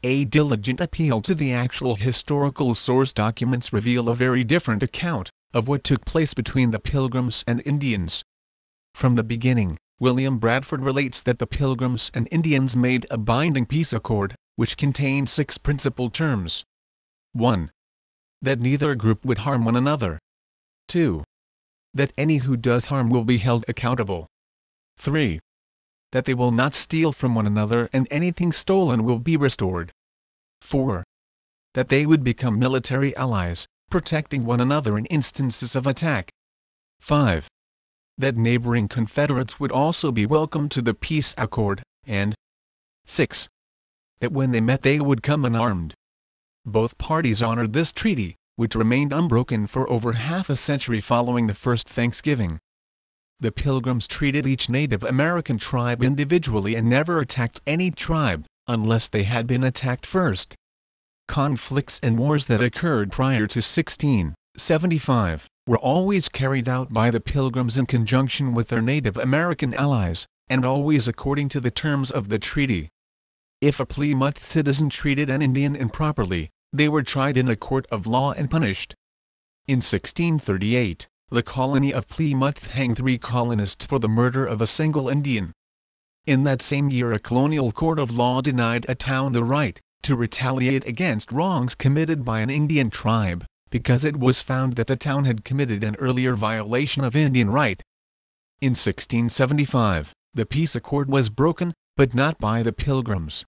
A diligent appeal to the actual historical source documents reveal a very different account of what took place between the Pilgrims and Indians. From the beginning, William Bradford relates that the Pilgrims and Indians made a binding peace accord, which contained 6 principal terms. 1. That neither group would harm one another. 2. That any who does harm will be held accountable. 3. That they will not steal from one another and anything stolen will be restored. 4. That they would become military allies, protecting one another in instances of attack. 5. That neighboring confederates would also be welcome to the peace accord, and 6. That when they met they would come unarmed. Both parties honored this treaty, which remained unbroken for over half a century following the first Thanksgiving. The Pilgrims treated each Native American tribe individually and never attacked any tribe, unless they had been attacked first. Conflicts and wars that occurred prior to 1675 were always carried out by the Pilgrims in conjunction with their Native American allies, and always according to the terms of the treaty. If a Plymouth citizen treated an Indian improperly, they were tried in a court of law and punished. In 1638, the colony of Plymouth hanged 3 colonists for the murder of a single Indian. In that same year a colonial court of law denied a town the right to retaliate against wrongs committed by an Indian tribe, because it was found that the town had committed an earlier violation of Indian right. In 1675, the peace accord was broken, but not by the Pilgrims.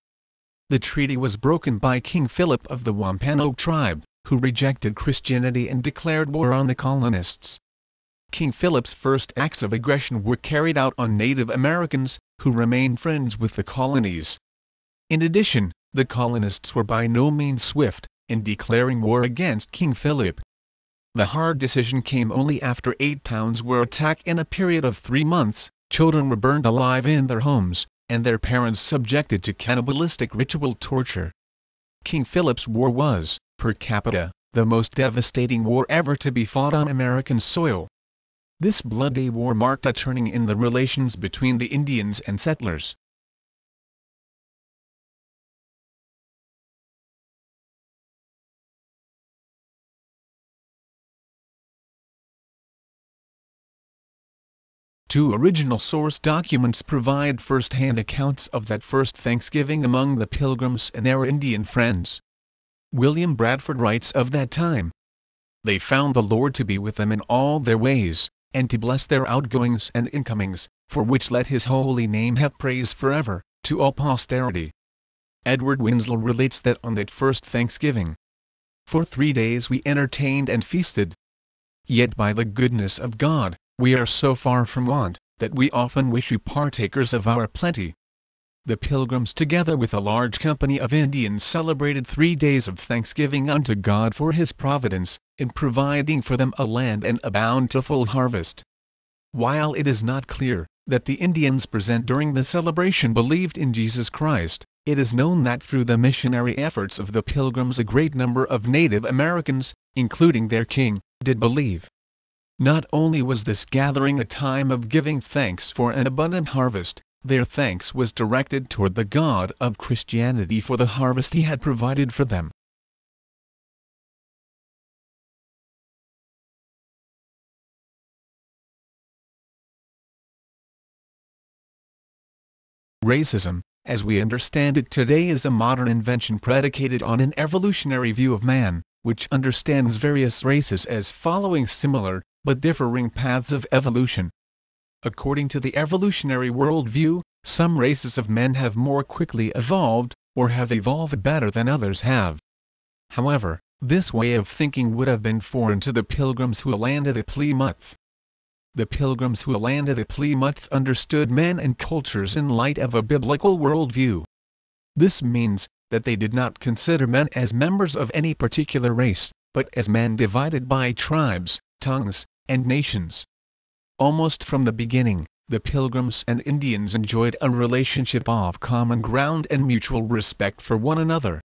The treaty was broken by King Philip of the Wampanoag tribe, who rejected Christianity and declared war on the colonists. King Philip's first acts of aggression were carried out on Native Americans, who remained friends with the colonies. In addition, the colonists were by no means swift in declaring war against King Philip. The hard decision came only after 8 towns were attacked in a period of 3 months, children were burned alive in their homes, and their parents subjected to cannibalistic ritual torture. King Philip's War was, per capita, the most devastating war ever to be fought on American soil. This bloody war marked a turning in the relations between the Indians and settlers. Two original source documents provide first-hand accounts of that first Thanksgiving among the Pilgrims and their Indian friends. William Bradford writes of that time, "They found the Lord to be with them in all their ways, and to bless their outgoings and incomings, for which let his holy name have praise forever, to all posterity." Edward Winslow relates that on that first Thanksgiving, "For 3 days we entertained and feasted. Yet by the goodness of God, we are so far from want, that we often wish you partakers of our plenty." The Pilgrims together with a large company of Indians celebrated 3 days of thanksgiving unto God for his providence, in providing for them a land and a bountiful harvest. While it is not clear that the Indians present during the celebration believed in Jesus Christ, it is known that through the missionary efforts of the Pilgrims a great number of Native Americans, including their king, did believe. Not only was this gathering a time of giving thanks for an abundant harvest, their thanks was directed toward the God of Christianity for the harvest he had provided for them. Racism, as we understand it today, is a modern invention predicated on an evolutionary view of man, which understands various races as following similar, but differing paths of evolution. According to the evolutionary worldview, some races of men have more quickly evolved, or have evolved better than others have. However, this way of thinking would have been foreign to the Pilgrims who landed at Plymouth. The Pilgrims who landed at Plymouth understood men and cultures in light of a biblical worldview. This means that they did not consider men as members of any particular race, but as men divided by tribes, tongues, and nations. Almost from the beginning, the Pilgrims and Indians enjoyed a relationship of common ground and mutual respect for one another.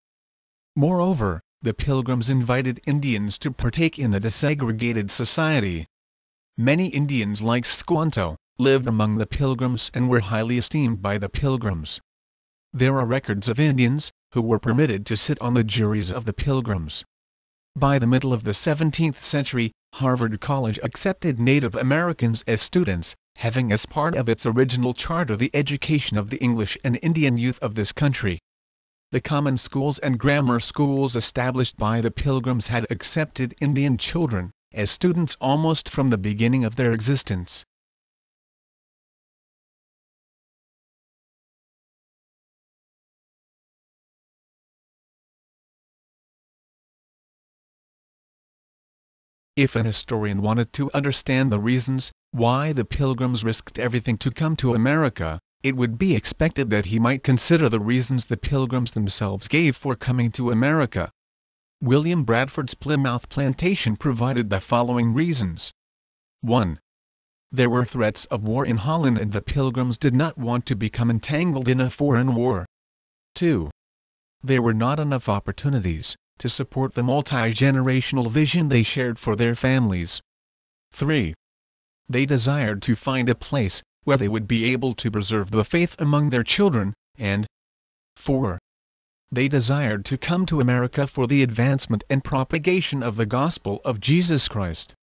Moreover, the Pilgrims invited Indians to partake in a desegregated society. Many Indians like Squanto lived among the Pilgrims and were highly esteemed by the Pilgrims. There are records of Indians, who were permitted to sit on the juries of the Pilgrims. By the middle of the 17th century, Harvard College accepted Native Americans as students, having as part of its original charter the education of the English and Indian youth of this country. The common schools and grammar schools established by the Pilgrims had accepted Indian children as students almost from the beginning of their existence. If an historian wanted to understand the reasons why the Pilgrims risked everything to come to America, it would be expected that he might consider the reasons the Pilgrims themselves gave for coming to America. William Bradford's Plymouth Plantation provided the following reasons. 1. There were threats of war in Holland and the Pilgrims did not want to become entangled in a foreign war. 2. There were not enough opportunities to support the multi-generational vision they shared for their families. 3. They desired to find a place where they would be able to preserve the faith among their children, and 4. They desired to come to America for the advancement and propagation of the gospel of Jesus Christ.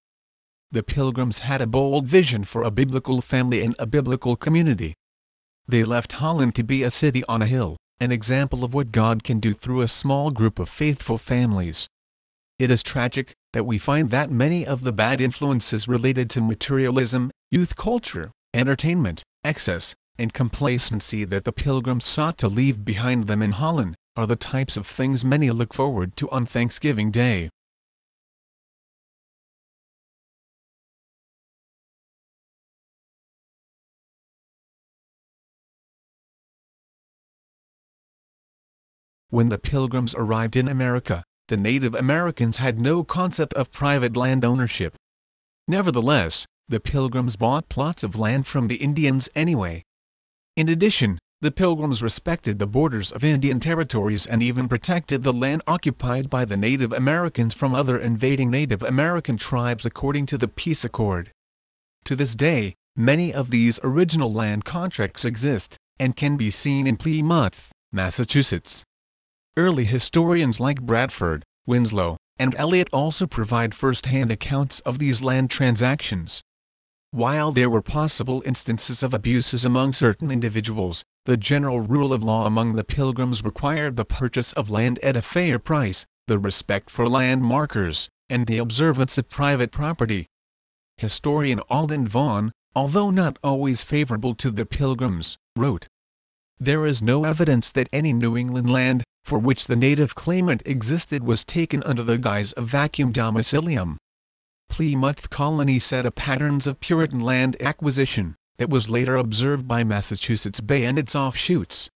The Pilgrims had a bold vision for a biblical family and a biblical community. They left Holland to be a city on a hill, an example of what God can do through a small group of faithful families. It is tragic that we find that many of the bad influences related to materialism, youth culture, entertainment, excess, and complacency that the Pilgrims sought to leave behind them in Holland, are the types of things many look forward to on Thanksgiving Day. When the Pilgrims arrived in America, the Native Americans had no concept of private land ownership. Nevertheless, the Pilgrims bought plots of land from the Indians anyway. In addition, the Pilgrims respected the borders of Indian territories and even protected the land occupied by the Native Americans from other invading Native American tribes according to the peace accord. To this day, many of these original land contracts exist, and can be seen in Plymouth, Massachusetts. Early historians like Bradford, Winslow, and Eliot also provide first-hand accounts of these land transactions. While there were possible instances of abuses among certain individuals, the general rule of law among the Pilgrims required the purchase of land at a fair price, the respect for land markers, and the observance of private property. Historian Alden Vaughan, although not always favorable to the Pilgrims, wrote, "There is no evidence that any New England land, for which the native claimant existed, was taken under the guise of vacum domicilium. Plymouth colony set a patterns of Puritan land acquisition, that was later observed by Massachusetts Bay and its offshoots.